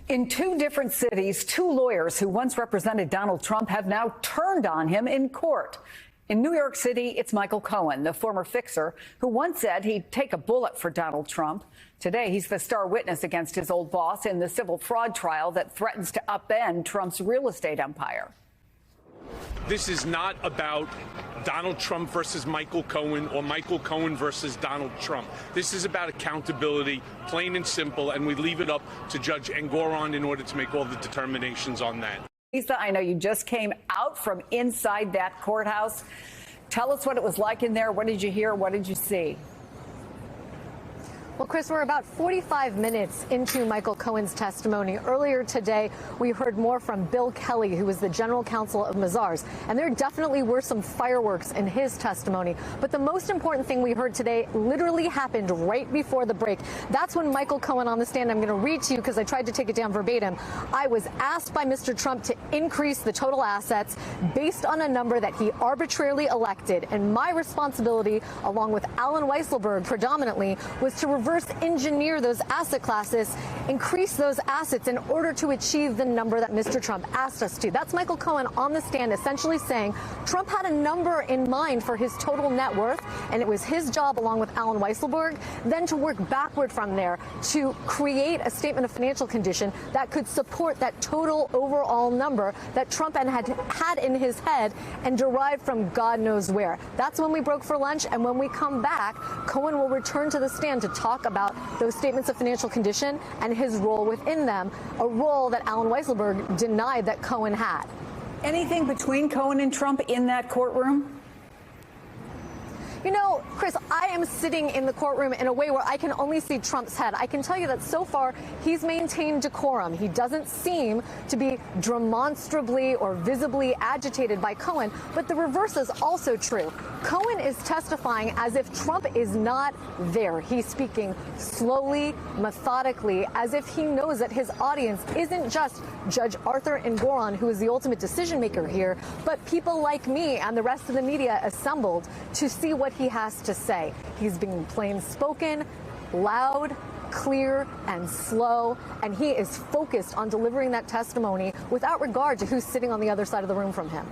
In two different cities, two lawyers who once represented Donald Trump have now turned on him in court. In New York City, it's Michael Cohen, the former fixer, who once said he'd take a bullet for Donald Trump. Today, he's the star witness against his old boss in the civil fraud trial that threatens to upend Trump's real estate empire. This is not about Donald Trump versus Michael Cohen or Michael Cohen versus Donald Trump. This is about accountability, plain and simple, and we leave it up to Judge Engoron in order to make all the determinations on that. Lisa, I know you just came out from inside that courthouse. Tell us what it was like in there. What did you hear? What did you see? Well, Chris, we're about 45 minutes into Michael Cohen's testimony. Earlier today, we heard more from Bill Kelly, who was the general counsel of Mazars. And there definitely were some fireworks in his testimony. But the most important thing we heard today literally happened right before the break. That's when Michael Cohen on the stand, I'm going to read to you because I tried to take it down verbatim. I was asked by Mr. Trump to increase the total assets based on a number that he arbitrarily elected. And my responsibility, along with Alan Weisselberg predominantly, was to reverse engineer those asset classes, increase those assets in order to achieve the number that Mr. Trump asked us to. That's Michael Cohen on the stand essentially saying Trump had a number in mind for his total net worth, and it was his job, along with Alan Weisselberg, then to work backward from there to create a statement of financial condition that could support that total overall number that Trump had in his head and derived from God knows where. That's when we broke for lunch, and when we come back, Cohen will return to the stand to talk about those statements of financial condition and his role within them, a role that Alan Weisselberg denied that Cohen had. Anything between Cohen and Trump in that courtroom? You know, Chris, I am sitting in the courtroom in a way where I can only see Trump's head. I can tell you that so far he's maintained decorum. He doesn't seem to be demonstrably or visibly agitated by Cohen, but the reverse is also true. Cohen is testifying as if Trump is not there. He's speaking slowly, methodically, as if he knows that his audience isn't just Judge Arthur Engoron, who is the ultimate decision maker here, but people like me and the rest of the media assembled to see what he has to say. He's being plain spoken, loud, clear, and slow, and he is focused on delivering that testimony without regard to who's sitting on the other side of the room from him.